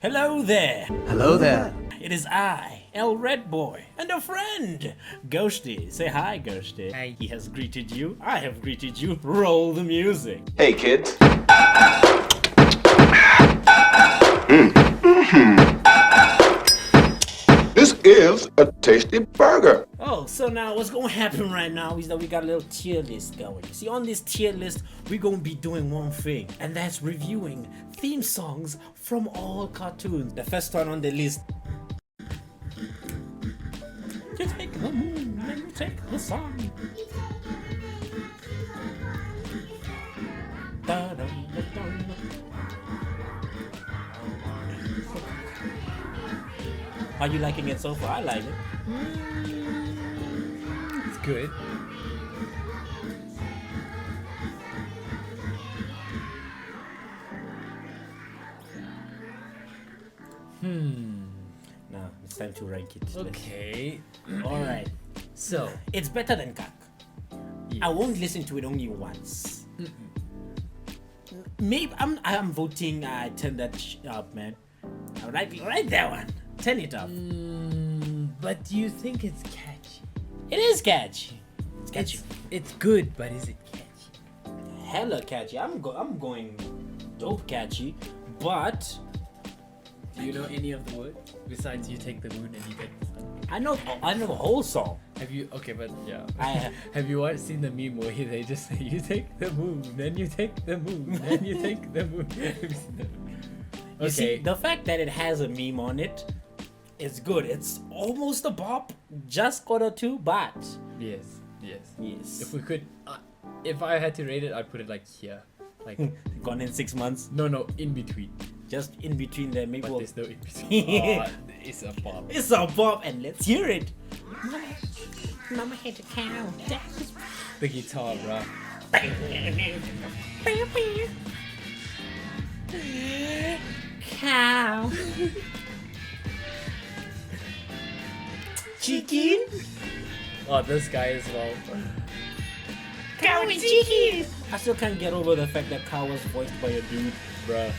Hello there. Hello there. It is I, El Red Boy, and a friend, Ghosty. Say hi, Ghosty. Hi. He has greeted you. I have greeted you. Roll the music. Hey, kids. This is a tasty burger. Oh, so now what's gonna happen right now is that we got a little tier list going. See, on this tier list, we're gonna be doing one thing, and that's reviewing theme songs from all cartoons. The first one on the list. You take the moon and you take the sun. Da-dum-da-dum. Are you liking it so far? I like it. It's good. Now it's time to rank it. Okay. Alright. So, It's better than Kak. yes. I won't listen to it only once. Maybe I'm voting. Turn that up, man. Right that one. Turn it up. But do you think it's catchy? It is catchy. It's catchy. It's good, but is it catchy? Hella catchy. I'm going dope catchy, but Do you know any of the words besides "you take the moon and you take the sun"? I know the whole song. Have you? Okay, but yeah. I- Have you seen the meme where they just say "you take the moon, then you take the moon, then you take the moon"? Have you seen that? You see, Okay. the fact that it has a meme on it is good. It's almost a bop, just got a 2, but Yes. Yes. yes, If we could, if I had to rate it, I'd put it like here, like gone in 6 months, no, in between. just in between there. Maybe But we'll... there's no in between. It's a pop. It's a bop, and let's hear it. Mama had a cow. The guitar, bruh. Cow. Chicken. Oh, this guy as well. Cow and chicken. I still can't get over the fact that Cow was voiced by a dude. Bruh.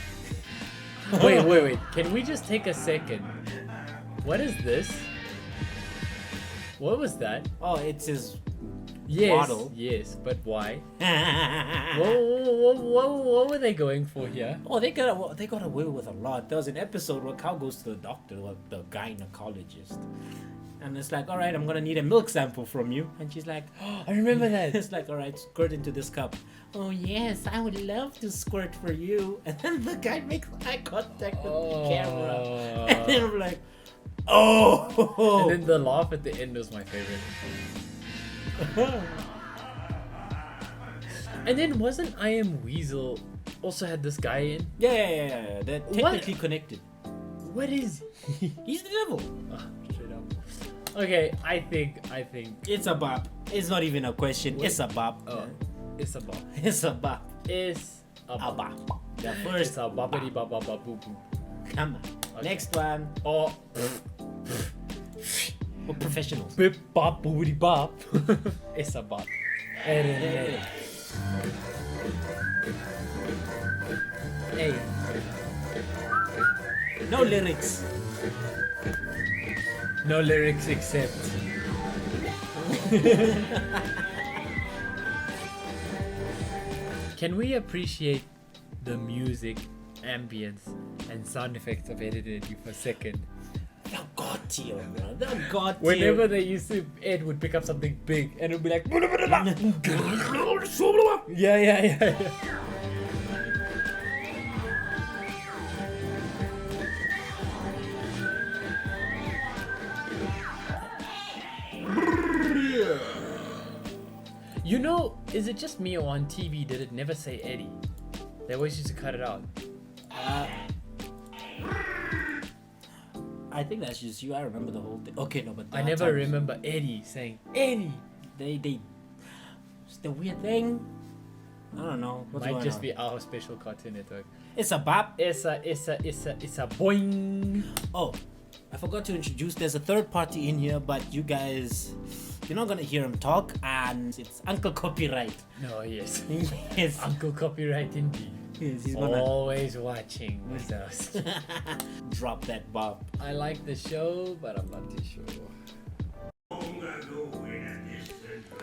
Wait. Can we just take a second? What is this? What was that? Oh, it's his Yes. Waddle. Yes, but why? oh, What were they going for here? they got away with a lot. There was an episode where Cow goes to the doctor, or the gynecologist, and it's like, all right, I'm gonna need a milk sample from you, and she's like, I remember that. it's like, all right, squirt into this cup. Oh yes, I would love to squirt for you. And then the guy makes eye contact with the camera, and then I'm like, oh. And then the laugh at the end was my favorite. And then wasn't I Am Weasel also had this guy in? yeah, they're technically connected. What is? He's the devil. Straight up. Okay, I think. It's a bop. It's not even a question. Wait. It's a bop. It's a bop. It's a bop. It's a A bop. bop. The It's first a boppity bop bop bop boop boop. Come on. Okay. Next one. Oh, We're professionals. bip bop boopity bop. It's a bop. Hey. No lyrics. No lyrics except. Can we appreciate the music, ambience, and sound effects of Ed, Ed, Ed for a second? They're god tier, bro. They're god tier. Whenever they used to, Ed would pick up something big and it would be like, yeah. You know, is it just me or on TV did it never say Eddie? They always used to cut it out. I think that's just you. I remember the whole thing. Okay, no, but I never remember Eddie saying Eddie. They. It's the weird thing. I don't know. What's Might going just on? be our special Cartoon Network. It's a bop. It's a boing. Oh, I forgot to introduce. There's a third party in here, but you guys, you're not gonna hear him talk, and it's Uncle Copyright. No, yes. Yes. Uncle Copyright indeed. Yes, he's gonna Always watching with us. drop that bob. I like the show, but I'm not too sure.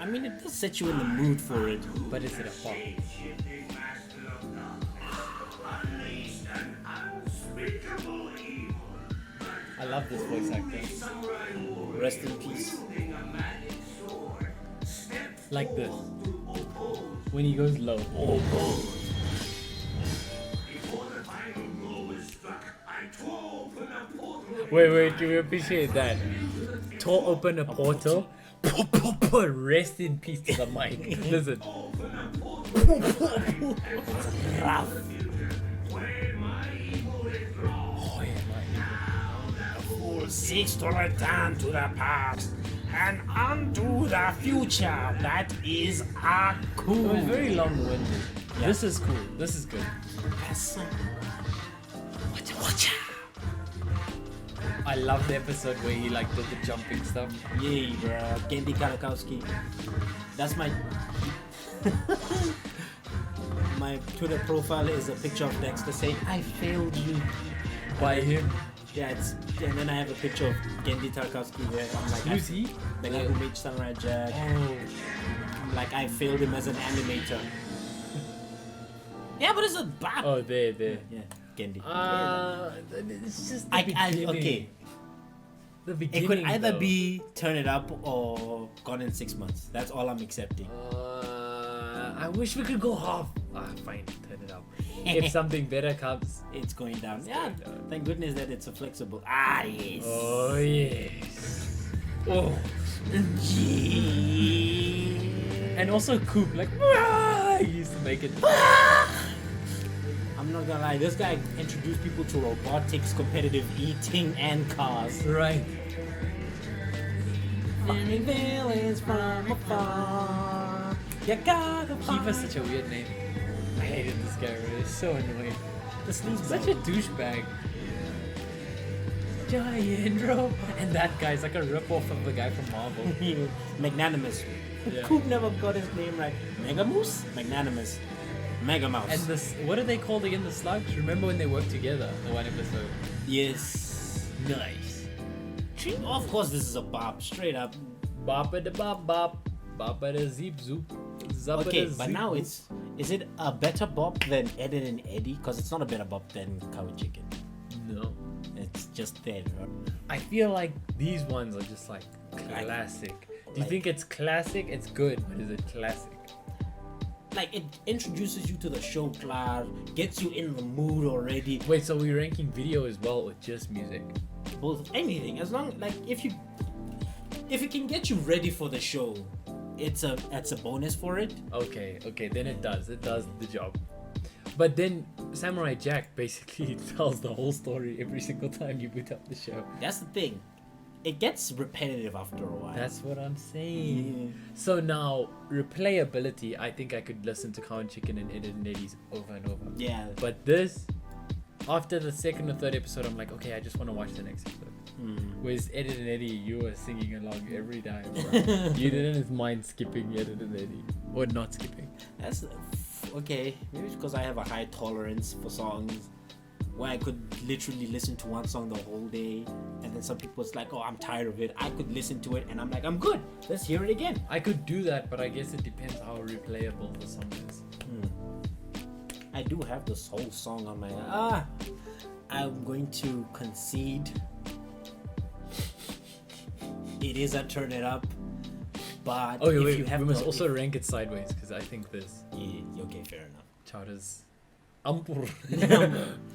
I mean, it does set you in the mood for it. But is it a pop? I love this voice actor. Rest in peace. Like this. When he goes low. Wait, do you appreciate that? Tore open a portal. Rest in peace to the mic. Listen. Rough. Fool seeks to return to the past and undo the future. That is a It cool. was very long-winded. Yeah. This is cool. This is good. Watcha. I love the episode where he like did the jumping stuff. Yay, bruh. Gendy Karakowski. That's my my Twitter profile is a picture of Dexter saying, "I failed you." By him. Yeah, and then I have a picture of Gendy Tarkovsky where I'm like, Who's he? the guy who made Samurai Jack. Oh. I'm like, I failed him as an animator. Yeah, but it's a bop. Oh, there. Yeah, Gendy. It's just the I beginning. okay. The It beginning. could either though. be Turn It Up or Gone in 6 months. That's all I'm accepting. I wish we could go half. Fine, turn it up. If something better comes. It's going down. Yeah, going down. thank goodness that it's a flexible. Yes. Oh yes. Oh. Yeah. And also Coop, like he used to make it. I'm not gonna lie, this guy introduced people to robotics, competitive eating, and cars. Right. Finding villains from afar. You gotta Kiva's find such a weird name. I hated this guy. Really. It's so annoying. the sleaze Such a douchebag. Giandro. And that guy's like a rip-off of the guy from Marvel. Magnanimous. Yeah. Coop never got his name right. Mega Moose? Magnanimous. Mega Mouse. And this, what are they called again? The slugs? Remember when they worked together? The one episode. yes. Nice. Of course, this is a bop. Straight up. Boppa da bop bop. Boppa da zeep zoop. Zappa Okay, da but zeep now boop. is it a better bop than Ed and Eddie? Because it's not a better bop than Cow and Chicken. No. It's just there. Right? I feel like these ones are just like classic. Do you think it's classic? It's good, but is it classic? Like it introduces you to the show, Clar, gets you in the mood already. Wait, so we're ranking video as well or just music? Both anything as long like if it can get you ready for the show, it's a bonus for it. Okay, then it does the job. But then Samurai Jack basically tells the whole story every single time you boot up the show. That's the thing. It gets repetitive after a while. That's what I'm saying. Yeah. So now, replayability, I think I could listen to Cow and Chicken and Ed and Eddie's over and over. Yeah. But this, after the second or third episode, I'm like, okay, I just want to watch the next episode. Whereas Ed and Eddie, you were singing along every time, bro. You didn't mind skipping Ed and Eddie. Or not skipping. That's okay. Maybe it's because I have a high tolerance for songs where I could literally listen to one song the whole day, and then some people's like, oh, I'm tired of it. I could listen to it and I'm like, I'm good. Let's hear it again. I could do that, but I guess it depends how replayable the song is. I do have this whole song on my I'm going to concede. It is a Turn It Up, but Oh, if wait, you have we must the- also rank it sideways, because I think this Yeah, okay, fair enough. Chowder's Ampur.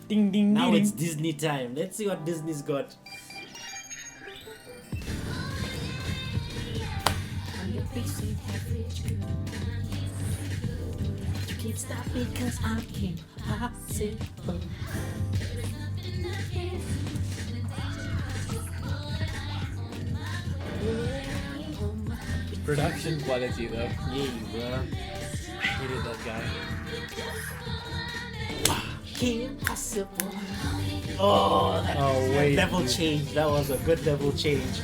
Ding ding Now ding. it's Disney time. Let's see what Disney's got. You can't stop me 'cause I'm impossible. Production quality though. Yeah, bro. I hated that guy. Impossible. Oh, that, Oh, that wait, level dude. change. That was a good level change.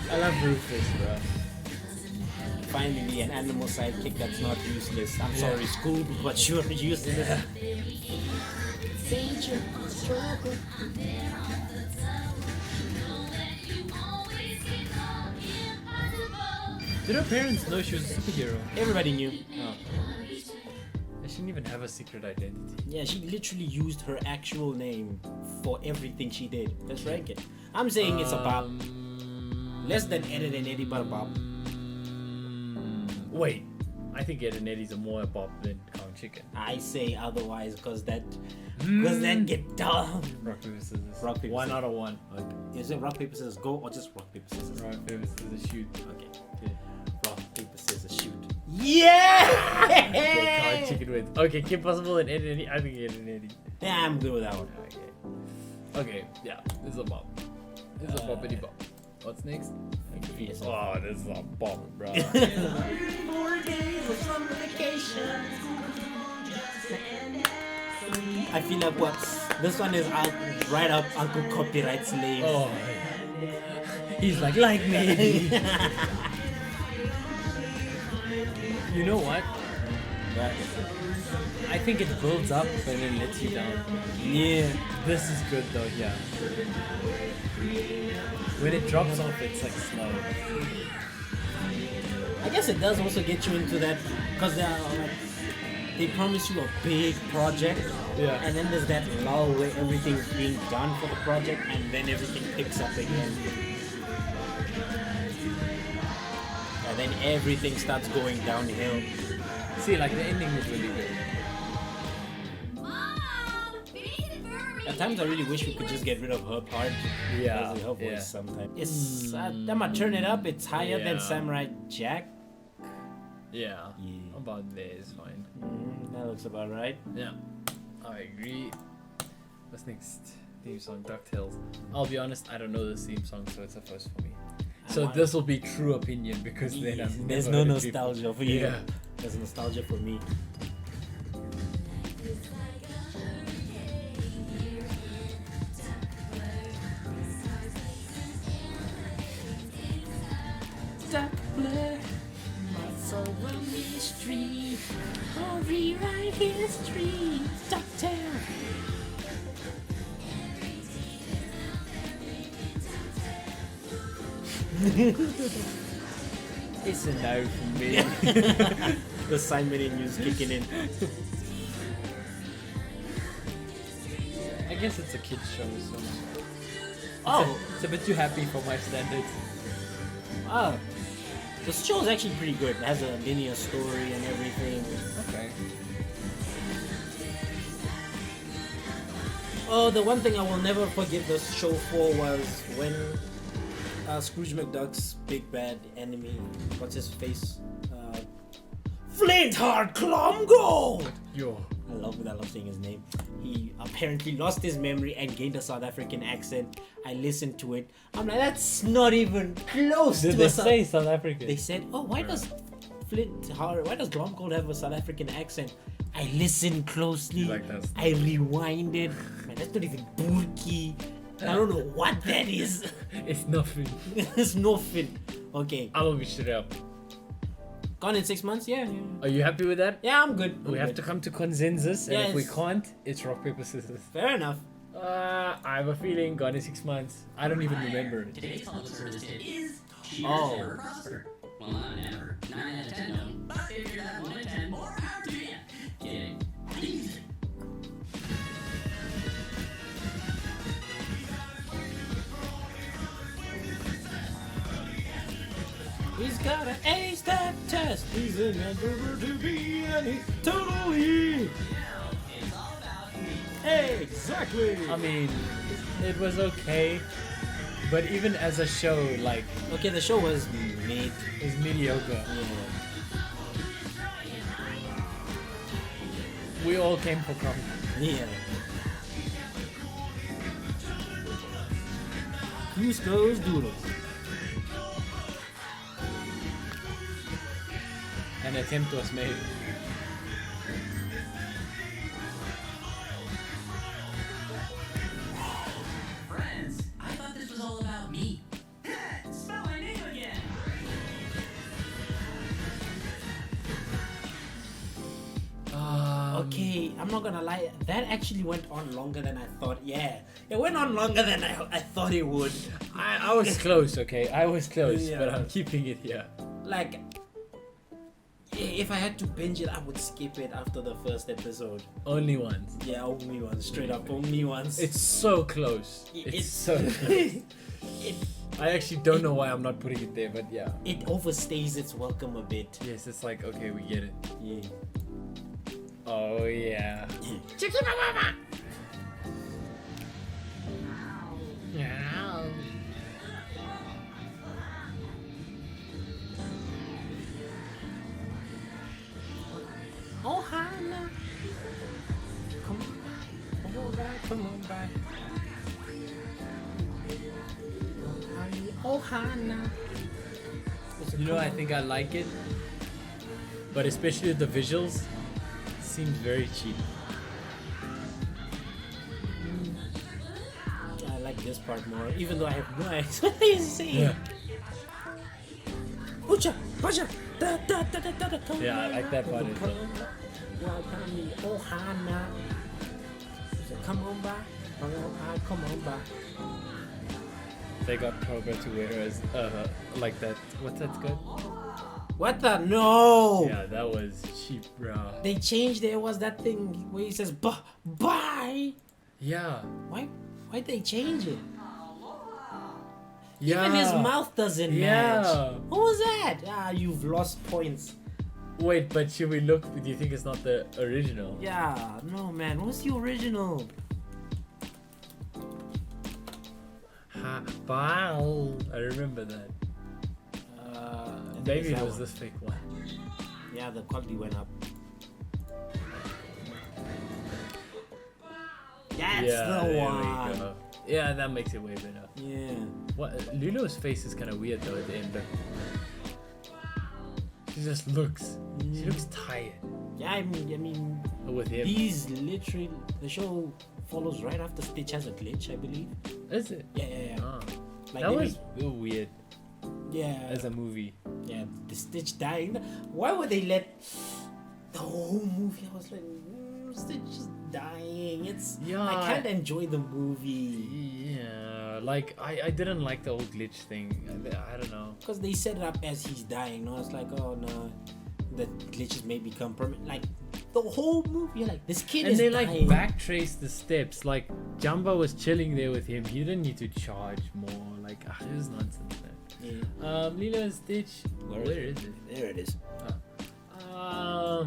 I love Rufus, bro. Finally, an animal sidekick that's not useless. I'm sorry, Scoob, but you're useless. Danger, struggle. Did her parents know she was a superhero? Everybody knew. Oh. She didn't even have a secret identity. Yeah, she literally used her actual name for everything she did. Let's rank it. I'm saying it's a bop. Less than Ed and Eddie, but a bop. Wait, I think Ed and Eddie's a more a bop than Cow and Chicken. I say otherwise because that get dumb. Rock, paper, scissors. Rock, paper, One scissors. out of one. Is it rock, paper, scissors, go or just rock, paper, scissors? Rock, paper, scissors, shoot. Okay. Rock, paper, scissors, shoot. Yeah! Okay, Cow and Chicken wins. Okay, Kim Possible and Ed and Eddie. I think Ed and Eddie. Yeah, I'm good with that one. Okay. Okay, yeah, this is a bop. This is a boppity bop. What's next? Yes. Oh, this is a bop, bro. 4 days of summer vacation. I feel like this one is out right up Uncle Copyright's lane. Oh, he's like me. You know what? But, I think it builds up and then lets you down. yeah. This is good though, yeah. When it drops off, it's like slow. I guess it does also get you into that because they promise you a big project, Yeah. and then there's that lull where everything's being done for the project, and then everything picks up again, and then everything starts going downhill. See, like the ending is really good. At times, I really wish we could just get rid of her part. Yeah, Because her voice yeah. sometimes. It's I'm gonna turn it up. It's higher than Yeah. Samurai Jack. Yeah. Yeah. About there is fine. That looks about right. Yeah. I agree. What's next? Theme song, DuckTales. I'll be honest, I don't know this theme song, so it's a first for me. So want- this will be true opinion because then Yes, I'm there's never no heard it before. nostalgia for you. Yeah. There's nostalgia for me. Over mystery, or rewrite history. DuckTales. It's a no for me. The Simon news kicking in. I guess it's a kids show, so Oh, it's a bit too happy for my standards. oh. The show is actually pretty good. It has a linear story and everything. Okay. Oh, the one thing I will never forgive this show for was when Scrooge McDuck's big bad enemy, what's his face? Flintheart Glomgold! Yo. I love saying his name. He apparently lost his memory and gained a South African accent. I listened to it. I'm like, that's not even close Did to they a say South African? They said, oh, why does Glomgold have a South African accent? I listened closely. You like that stuff? I rewinded. Man, that's not even Burki. I don't know what that is. It's nothing. It's nothing. Okay. I'm gonna be straight up. Gone in 6 months? Yeah. Are you happy with that? Yeah, I'm good. We have to come to consensus, and if we Yes. can't, it's rock, paper, scissors. Fair enough. I have a feeling Gone in 6 months. I don't even remember it. Today's public service tip is Oh. never prosper. Well, not never. 9 out of 10 no. But if you're that 1 out of 10, more power to you. Kidding. Easy. He's got an ace that test. He's an introvert to be, and he's totally. Exactly. I mean, it was okay, but even as a show, like, Okay, the show was made. it's mediocre. Yeah. We all came for crumb. Yeah. Cusco's Doodles. An attempt was made. Friends, I thought this was all about me. Spell my name again. Okay, I'm not gonna lie. That actually went on longer than I thought. Yeah, it went on longer than I thought it would. I was close, okay? I was close, Yeah. but I'm keeping it here. Like, if I had to binge it, I would skip it after the first episode. Only once. Yeah, only once. Straight up, only once. It's so close. It's so close. it I actually don't know why I'm not putting it there, but yeah. it overstays its welcome a bit. Yes, it's like, okay, we get it. Yeah. Oh, yeah. Oh, Hannah. Come on back, come on back. Oh, Hannah. You know, I think I like it, but especially the visuals seems very cheap. I like this part more, even though I have no idea what he's saying. Ucha, ucha, da, da, da, da, da, da, Yeah, I like that part as well. Oh, Hannah. Come on back. Come on back. They got Proga to wear as like that. What's that skirt? What the? No! Yeah, that was cheap, bro. They changed it. It was that thing where he says, bye. Yeah. Why'd they change it? Yeah. Even his mouth doesn't Yeah. match. What was that? Ah, you've lost points. Wait, but should we look? Do you think it's not the original? Yeah, no man. What's the original? Ha, wow. I remember that. Maybe it was this fake one. Yeah, the quality went up. That's the there we one. go. Yeah, that makes it way better. Yeah. What? Lulu's face is kind of weird though at the end. She just looks. She looks tired Yeah, I mean, with him. he's literally the show follows right after Stitch has a glitch, I believe. Is it? Yeah. Oh. Like That they was weird yeah, as a movie. yeah, the Stitch dying. Why would they let the whole movie? I was like, Stitch is dying. It's Yeah, I can't enjoy the movie Yeah, like I didn't like the old glitch thing. I don't know. because they set it up as he's dying. No, it's like, oh no, the glitches may become permanent. Like the whole movie, you're like, this kid And is they like dying. backtrace the steps. Like Jumbo was chilling there with him. He didn't need to charge more. Like it was nonsense. Man. Yeah. Lilo and Stitch. Where is it? There it is. I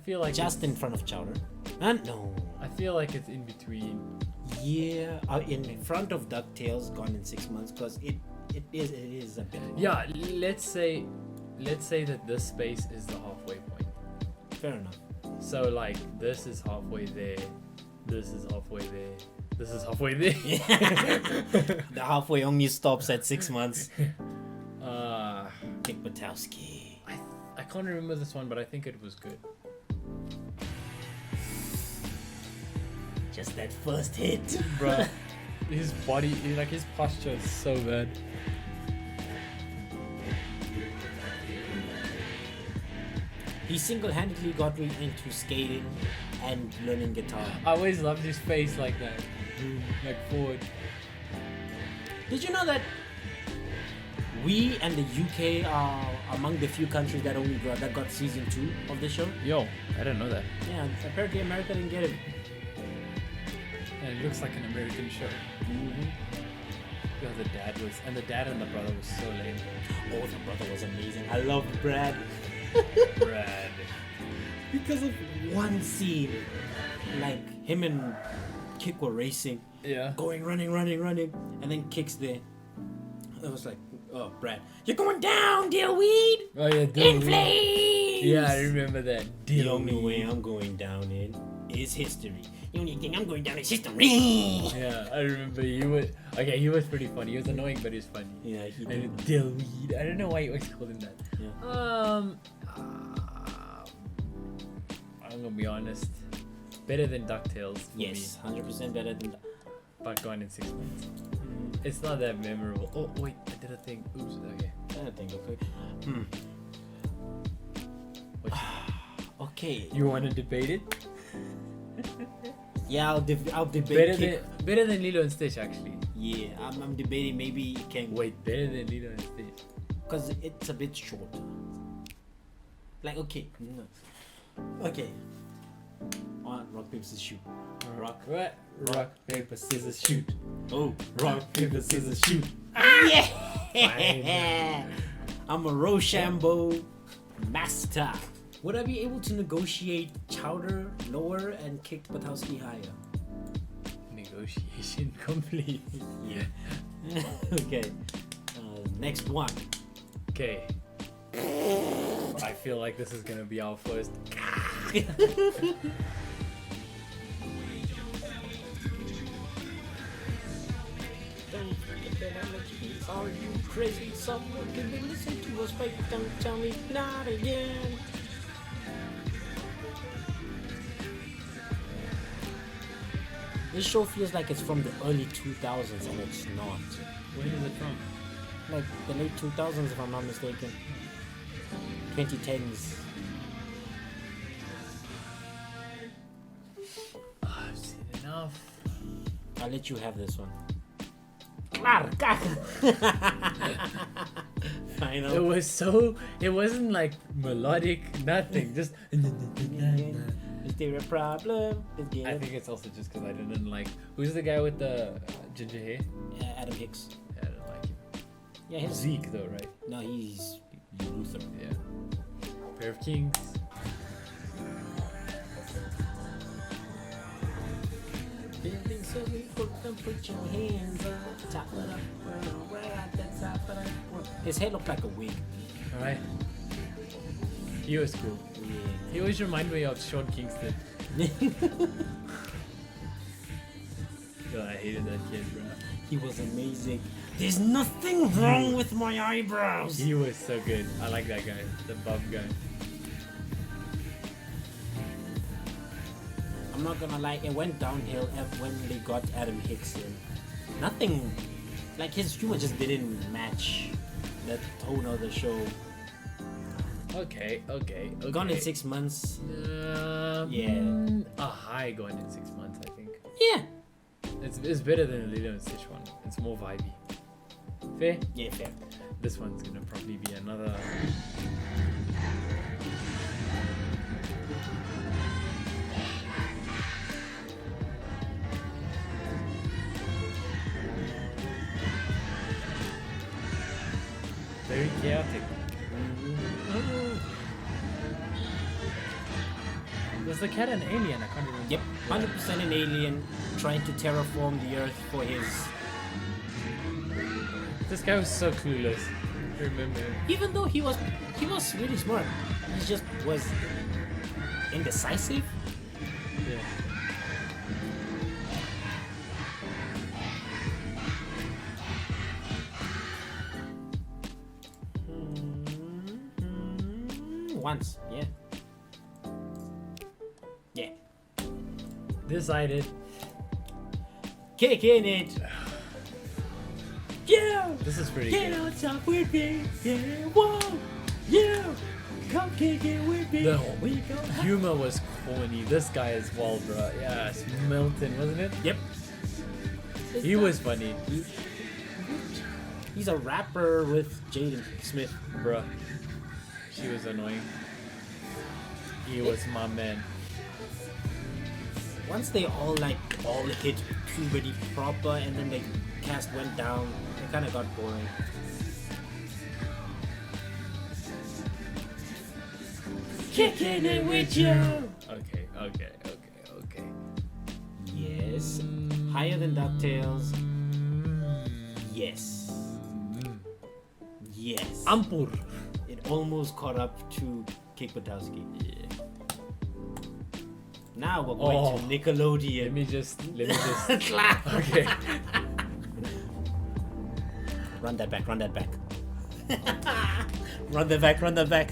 feel like Just in front of Chowder. No. I feel like it's in between. Yeah, in front of DuckTales, gone in 6 months, because it is a bit long. Yeah, let's say that this space is the halfway point. Fair enough. So like this is halfway there, this is halfway there, this is halfway there. The halfway only stops at 6 months. Dick Batowski. I can't remember this one, but I think it was good. Just that first hit. Bruh, his body, like his posture is so bad. He single-handedly got me into skating and learning guitar. I always loved his face like that, like forward. Did you know that we and the UK are among the few countries that got season 2 of the show? Yo, I didn't know that. Yeah, apparently America didn't get it. And it looks like an American show. Yeah, the dad and the brother was so lame. Oh, the brother was amazing. I loved Brad. Brad. Because of one scene, like him and Kick were racing, Yeah. going, running, and then Kick's there. I was like, oh, Brad, you're going down, Dillweed! Oh yeah, In flames! Yeah, I remember that. The only way I'm going down in is history. The only thing I'm going down is history! Yeah, I remember he was pretty funny. He was annoying, but he was funny. Yeah, he And did. Dillweed. I don't know why you always called him that. Yeah. I'm gonna be honest. Better than DuckTales for me, Yes, 100% better than that. but gone in 6 months. It's not that memorable. Oh wait, I did a thing. Oops. Okay. I think, okay. What Okay. You want to debate it? Yeah, I'll debate. Better than Lilo and Stitch, actually. Yeah, I'm debating maybe it can Wait, better than Lilo and Stitch. because it's a bit short. Like okay, okay. On rock paper scissors shoot. Rock. What? Rock, paper, scissors, shoot. Oh, Rock, paper, scissors, shoot. yeah. I'm a Rochambeau master. Would I be able to negotiate Chowder lower and kick Patowski higher? Negotiation complete. Yeah. Okay. Next one. Okay. I feel like this is gonna be our first. Are you crazy? Someone can be listening to us, but don't tell me not again. This show feels like it's from the early 2000s and it's not. When is it from? Like the late 2000s if I'm not mistaken. 2010s. I've seen enough. I'll let you have this one. Final. It wasn't like melodic, nothing, just. Is there a problem? I think it's also just because I didn't like. Who's the guy with the ginger hair? Adam Hicks. Yeah, I don't like him. Yeah, his Zeke though, right? No, he's Luther. Yeah. Pair of Kings. Feeling so we put your hands up, top it up, right at the top of that. His hair looked like a wig. Alright. He was cool. Yeah. He always reminded me of Sean Kingston. God, I hated that kid, bro. He was amazing. There's nothing wrong with my eyebrows. He was so good. I like that guy, the buff guy. I'm not gonna lie, it went downhill when they got Adam Hicks in. Nothing, like his humor just didn't match the tone of the show. Okay. Gone in 6 months. Yeah. A high Gone in 6 months, I think. Yeah. It's better than the Lilo and Stitch one. It's more vibey. Fair? Yeah, fair. This one's gonna probably be another. Very chaotic. Was the cat an alien? I can't remember. Yep, 100% an alien trying to terraform the Earth for his. This guy was so clueless. I remember him. Even though he was really smart, he just was indecisive. Yeah. Once, yeah. Yeah. Decided. Kicking it. Yeah. This is pretty Get good. on top with me. Yeah. Whoa. Yeah. Come kick it with me. The We go. humor was corny. This guy as well, bro. Yeah, it's Milton, wasn't it? Yep. He was funny, He's a rapper with Jaden Smith. bro. She was annoying. He was my man. Once they all hit puberty proper and then the cast went down, it kind of got boring. Kicking it with you. Okay. Yes. Higher than DuckTales. Yes. Yes. Ampur. It almost caught up to Kick Buttowski. Yeah. Now we're going to Nickelodeon. Let me just. Clap. Okay. Run that back. Run that back.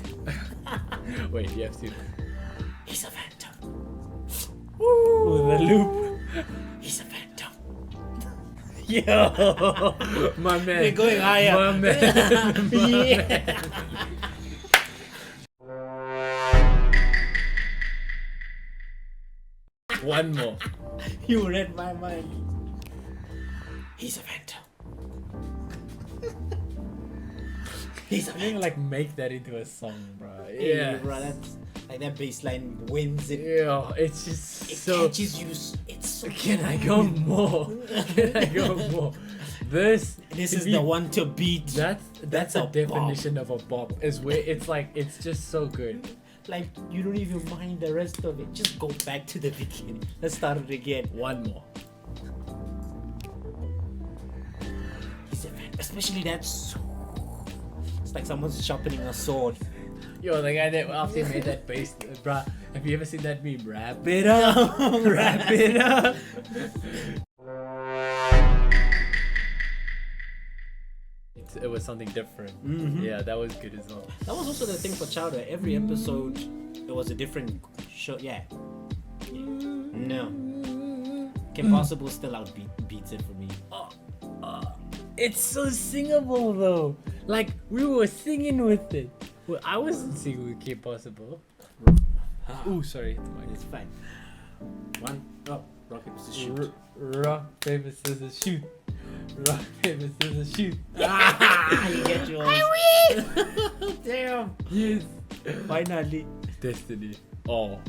Wait, you have to. He's a phantom. Ooh, the loop. He's a phantom. Yo, my man. We're going higher. My man. Yeah. One more. You read my mind. He's a phantom. He's a I think phantom. like make that into a song, bro. Hey, Yeah. bro, that's like that bass line wins it. Yeah, it's just It so. catches you. It's so. Can I go more? Can I go more? This This to is me, the one to beat. That's a a definition of a bop. Is where it's like it's just so good. Like you don't even mind the rest of it. Just go back to the beginning. Let's start it again. One more. He's a phantom. Especially that. It's like someone's sharpening a sword. Yo, the guy that after he made that bass, bruh. Have you ever seen that meme? Wrap it up, wrap it up. It was something different. Yeah, that was good as well. That was also the thing for Chowder. Every episode, it was a different show. Yeah. No. Kim Possible still beats it for me. It's so singable though. Like we were singing with it. Well, I wasn't singing with Kim Possible. Ooh, sorry. It's fine. One. Oh, rock paper scissors shoot. Rock paper scissors shoot. Rock paper scissors shoot. Ah, you get yours. Damn. Yes. Finally. Destiny. Oh.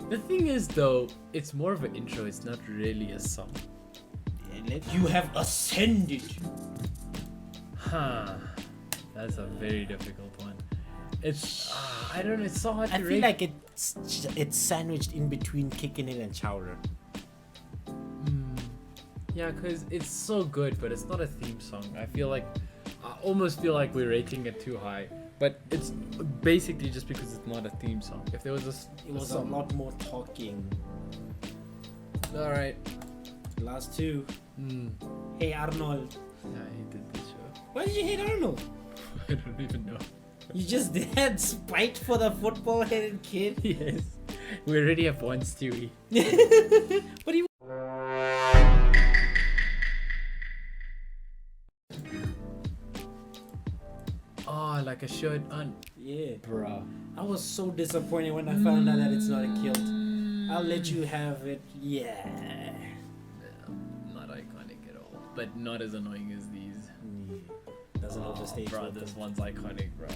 The thing is though, it's more of an intro. It's not really a song. You have ascended. Huh. That's a very difficult one. It's I don't know. It's so hard I to feel rate. like it's sandwiched in between Kicking It and Chowder. Yeah, because it's so good, but it's not a theme song. I almost feel like we're rating it too high. But it's basically just because it's not a theme song. If there was It was a lot more talking. Alright. Last two. Hey Arnold. Yeah, he did this show. Why did you hate Arnold? I don't even know. You just had spite for the football-headed kid. Yes. We already have one Stewie. But he. Oh, like a shirt on. Yeah. Bruh. I was so disappointed when I found out that it's not a kilt. I'll let you have it. Yeah. Not iconic at all. But not as annoying as these. Doesn't overstay. Bruh, it. this one's iconic, bruh.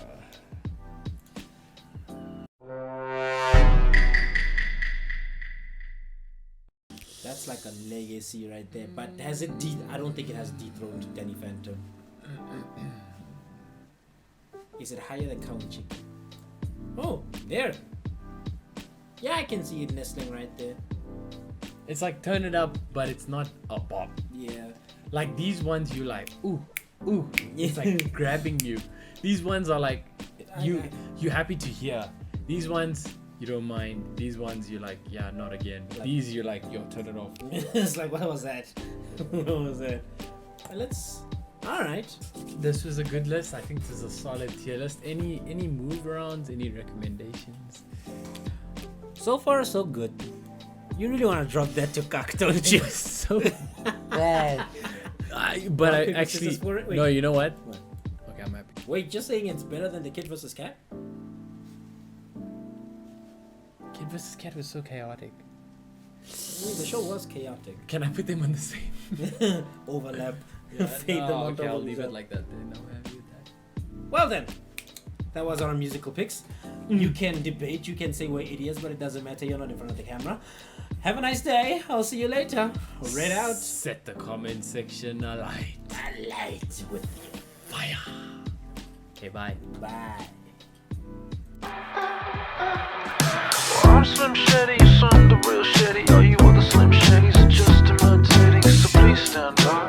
That's like a legacy right there. But has it? I don't think it has dethroned Danny Phantom. Is it higher than Count Chicken? Oh, there. Yeah, I can see it nestling right there. It's like turn it up, but it's not a bop. Yeah. Like these ones, you like ooh, ooh. It's like grabbing you. These ones are like you happy to hear. These ones you don't mind. These ones you like yeah not again. These you like yo turn it off. It's like what was that? What was that? Let's. All right. This was a good list. I think this is a solid tier list. Any move arounds? Any recommendations? So far, so good. You really want to drop that to Kak, don't you? So bad. But I paper, actually scissors for it? Wait. no. You know what? What? Okay, I'm happy. Wait, just saying it's better than the Kid vs. Cat? Kid vs Cat was so chaotic. The show was chaotic. Can I put them on the same? Overlap. Yeah, Fade them on okay, top I'll of leave each it other. like that then. I'm happy with that. Well then, that was our musical picks. You can debate, you can say we're idiots, but it doesn't matter. You're not in front of the camera. Have a nice day. I'll see you later. Red out. Set the comment section alight. Alight with you. Fire. Okay, bye. Bye. I'm Slim Shady, son, the real Shady. All you other Slim Shadys are just imitating, so please stand up.